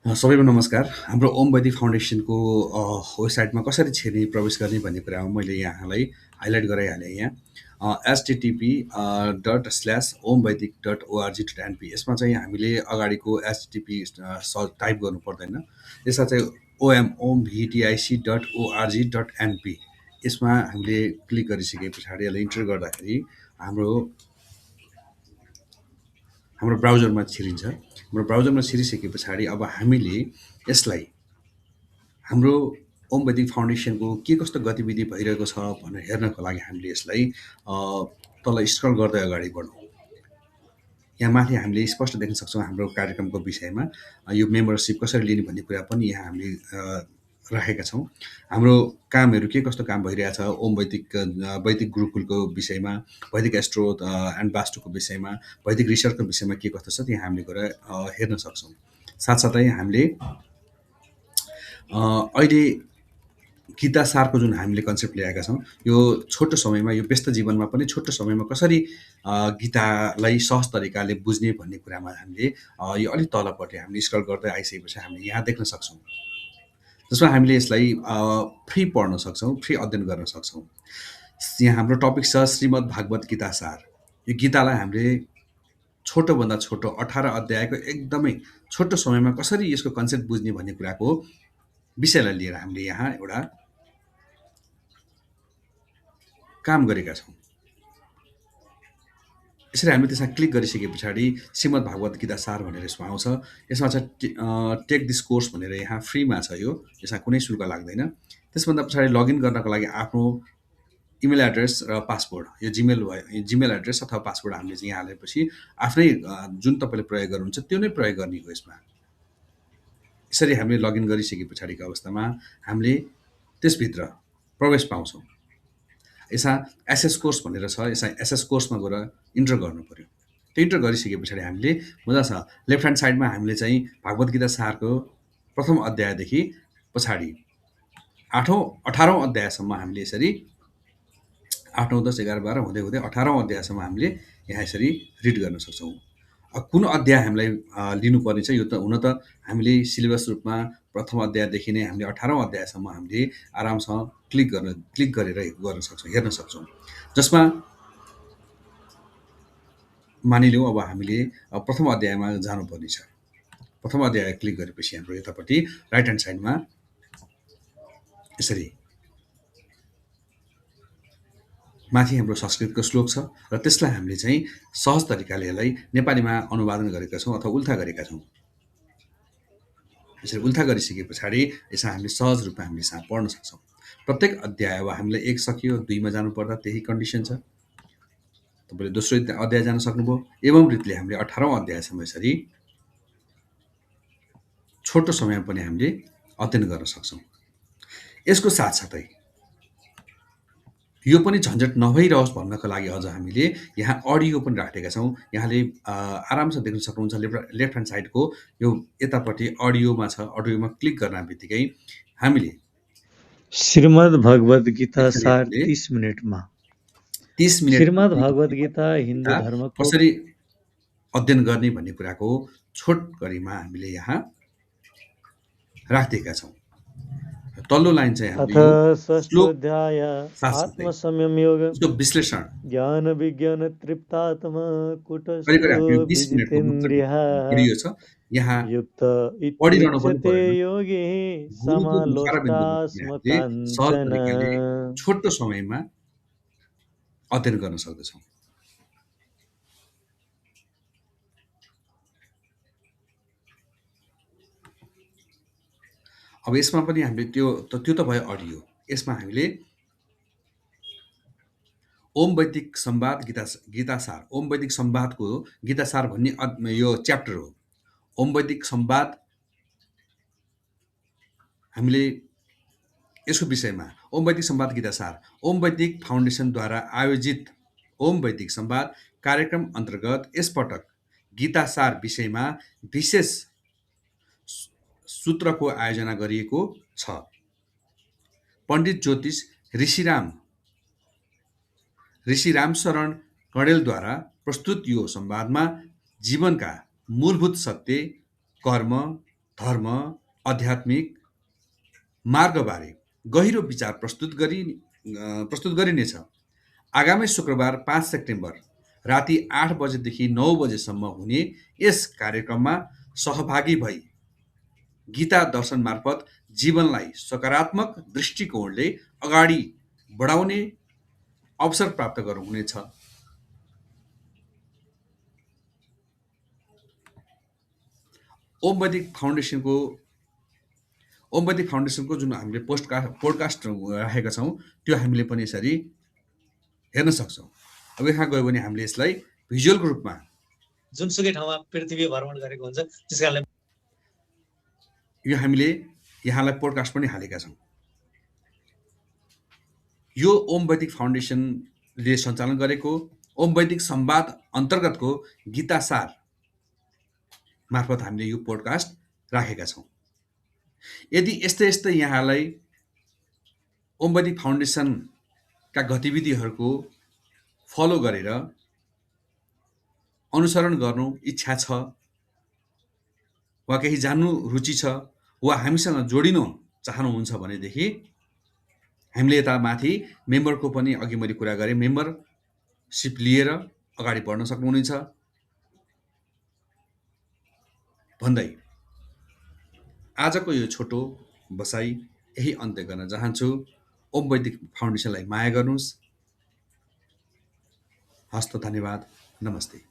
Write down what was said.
सबैमा नमस्कार। हाम्रो ओम वैदिक फाउन्डेसनको वेबसाइटमा कसरी छिर्ने, प्रवेश गर्ने भन्ने कुरामा मैले यहाँलाई हाइलाइट गराइहालेँ यहाँ। http ./omvedic.org.np यसमा चाहिँ हामीले अगाडिको http टाइप गर्नु पर्दैन। यसमा चाहिँ omvitic.org.np यसमा हामीले क्लिक गरिसके पछाडि यसलाई इन्टर गर्दाखेरि हाम्रो हाम्रो ब्राउजरमा छिरिन्छ। हाम्रो ब्राउजरमा छिरिसके पछाडि अब हामीले यसलाई हाम्रो ओम वैदिक फाउन्डेसनको के कस्तो गतिविधि भइरहेको छ भनेर हेर्नको लागि हामीले यसलाई तल स्क्रल गर्दै अगाडि बढौँ। यहाँ माथि हामीले स्पष्ट देख्न सक्छौँ हाम्रो कार्यक्रमको विषयमा यो मेम्बरसिप कसरी लिने भन्ने कुरा पनि यहाँ हामीले राखेका छौँ। हाम्रो कामहरू के कस्तो काम भइरहेछ ओम वैदिक गुरुकुलको विषयमा, वैदिक एस्ट्रो एन्ड वास्तुको विषयमा, वैदिक रिसर्चको विषयमा के कस्तो छ त्यहाँ हामीले गएर हेर्न सक्छौँ। साथसाथै हामीले अहिले गीता सारको जुन हामीले कन्सेप्ट ल्याएका छौँ, यो छोटो समयमा, यो व्यस्त जीवनमा पनि छोटो समयमा कसरी गीतालाई सहज तरिकाले बुझ्ने भन्ने कुरामा हामीले यो अलिक तलपट्टि हामीले स्क्रल गर्दै आइसकेपछि हामीले यहाँ देख्न सक्छौँ। जसमा हामीले यसलाई फ्री पढ्न सक्छौँ, फ्री अध्ययन गर्न सक्छौँ। यहाँ हाम्रो टपिक छ श्रीमद् भागवत गीता सार। यो गीतालाई हामीले छोटोभन्दा छोटो 18 अध्यायको एकदमै छोटो समयमा कसरी यसको कन्सेप्ट बुझ्ने भन्ने कुराको विषयलाई लिएर हामीले यहाँ एउटा काम गरेका छौँ। यसरी हामीले त्यसमा क्लिक गरिसके पछाडि श्रीमद् भागवत गीता सार भनेर यसमा आउँछ। यसमा चाहिँ टेक दिस कोर्स भनेर यहाँ फ्रीमा छ यो, यसमा कुनै शुल्क लाग्दैन। त्यसभन्दा पछाडि लगइन गर्नको लागि आफ्नो इमेल एड्रेस र पासवर्ड, यो जिमेल एड्रेस अथवा पासवर्ड हामीले चाहिँ यहाँ हालेपछि आफ्नै जुन तपाईँले प्रयोग गर्नुहुन्छ त्यो नै प्रयोग गर्ने हो यसमा। यसरी हामीले लगइन गरिसके पछाडिको अवस्थामा हामीले त्यसभित्र प्रवेश पाउँछौँ। यसमा एसएस कोर्स भनेर छ, यसमा एसएस कोर्समा गएर इन्टर गर्नु पऱ्यो। त्यो इन्टर गरिसके पछाडि हामीले मजा छ लेफ्ट ह्यान्ड साइडमा हामीले चाहिँ भागवत गीता सारको प्रथम अध्यायदेखि पछाडि 18औँ अध्यायसम्म हामीले यसरी 8, 9, 10, 11, 12 हुँदै हुँदै 18औँ अध्यायसम्म हामीले यहाँ यसरी रिड गर्न सक्छौँ। कुन अध्याय हामीलाई लिनुपर्ने छ यो त हुन त हामीले सिलेबस रूपमा प्रथम अध्यायदेखि नै हामीले 18औँ अध्यायसम्म हामीले आरामसँग क्लिक गरेर गर्न सक्छौँ, हेर्न सक्छौँ। जसमा मानिलिउँ अब हामीले प्रथम अध्यायमा जानुपर्ने छ। प्रथम अध्याय क्लिक गरेपछि हाम्रो यतापट्टि राइट ह्यान्ड साइडमा यसरी माथि हाम्रो संस्कृतको श्लोक छ र त्यसलाई हामीले चाहिँ सहज तरिकाले यसलाई नेपालीमा अनुवादन गरेका छौँ अथवा उल्था गरेका छौँ। यसरी उल्था गरिसके पछाडि यसमा हामीले सहज रूपमा हामीले यसमा पढ्न सक्छौँ। प्रत्येक अध्याय अब हामीलाई 1 सकियो, 2मा जानुपर्दा त्यही कन्डिसन छ। तपाईँले दोस्रो अध्याय जान सक्नुभयो। एवं रीतिले हामीले 18औँ अध्यायसम्म यसरी छोटो समयमा पनि हामीले अध्ययन गर्न सक्छौँ। यसको साथसाथै यो पनि झन्झट नभइरहोस् भन्नको लागि अझ हामीले यहाँ अडियो पनि राखेका छौँ। यहाँले आरामसँग देख्न सक्नुहुन्छ लेफ्ट ह्यान्ड साइडको यो यतापट्टि अडियोमा छ। अडियोमा क्लिक गर्न बित्तिकै हामीले श्रीमद् भगवत गीता यसरी सार हामीले 30 मिनटमा 30 मिनट श्रीमद् भगवत गीता हिन्दू धर्मको कसरी अध्ययन गर्ने भन्ने कुराको छोटकरीमा हामीले यहाँ राखिदिएका छौँ। तल्लो लाइन चाहिँ अथ हामीले षष्ठोऽध्याय साथसाथै आत्मसंयम योग उसको विश्लेषण ज्ञान विज्ञान तृप्तात्मा करिब कुटस्थो हामी 20 मिनटको मात्र विजितेन्द्रियः अडियो छ। यहाँ युक्त पढिरहनु पनि इत्युच्यते परेन। योगी गुरुको मुखारबिन्दुमा हामीले सहज समालोष्टास्मकाञ्चन। तरिकाले छोटो समयमा अध्ययन गर्न सक्दछौँ। अब यसमा पनि हामीले त्यो त भयो अडियो। यसमा हामीले ओम वैदिक संवाद गीता सार, ओम वैदिक संवादको गीता सार भन्ने यो च्याप्टर हो। ओम वैदिक संवाद हामीले यसको विषयमा ओम वैदिक संवाद गीता सार ओम वैदिक फाउन्डेसनद्वारा आयोजित ओम वैदिक संवाद कार्यक्रम अन्तर्गत यसपटक गीता सार विषयमा विशेष सूत्रको आयोजना गरिएको छ। पण्डित ज्योतिष ऋषिराम शरण कणेलद्वारा प्रस्तुत यो संवादमा जीवनका मूलभूत सत्य, कर्म, धर्म, आध्यात्मिक मार्गबारे गहिरो विचार प्रस्तुत गरिनेछ। आगामी शुक्रबार 5 सेप्टेम्बर राति 8 बजेदेखि 9 बजेसम्म हुने यस कार्यक्रममा सहभागी भई गीता दर्शन मार्फत जीवनलाई सकारात्मक दृष्टिकोणले अगाडि बढाउने अवसर प्राप्त गर्नुहुनेछ। ओम वैदिक फाउन्डेसनको जुन हामीले पोडकास्ट राखेका छौँ त्यो हामीले पनि यसरी हेर्न सक्छौँ। अब यहाँ गयो भने हामीले यसलाई भिजुअलको रूपमा जुनसुकै ठाउँमा पृथ्वी भ्रमण गरेको हुन्छ त्यस कारणले यो हामीले यहाँलाई पोडकास्ट पनि हालेका छौँ। यो ओम वैदिक फाउन्डेसनले सञ्चालन गरेको ओम वैदिक संवाद अन्तर्गतको गीतासार मार्फत हामीले यो पोडकास्ट राखेका छौँ। यदि यस्तै यहाँलाई ओम वैदिक फाउन्डेसनका गतिविधिहरूको फलो गरेर अनुसरण गर्नु इच्छा छ वा केही जान्नु रुचि छ वा हामीसँग जोडिनु चाहनुहुन्छ भनेदेखि हामीले यता माथि मेम्बरको पनि अघि मैले कुरा गरेँ मेम्बरसिप लिएर अगाडि बढ्न सक्नुहुनेछ भन्दै आजको यो छोटो बसाई यही अन्त्य गर्न चाहन्छु। ओम वैदिक फाउन्डेसनलाई माया गर्नुहोस्। हस्त, धन्यवाद, नमस्ते।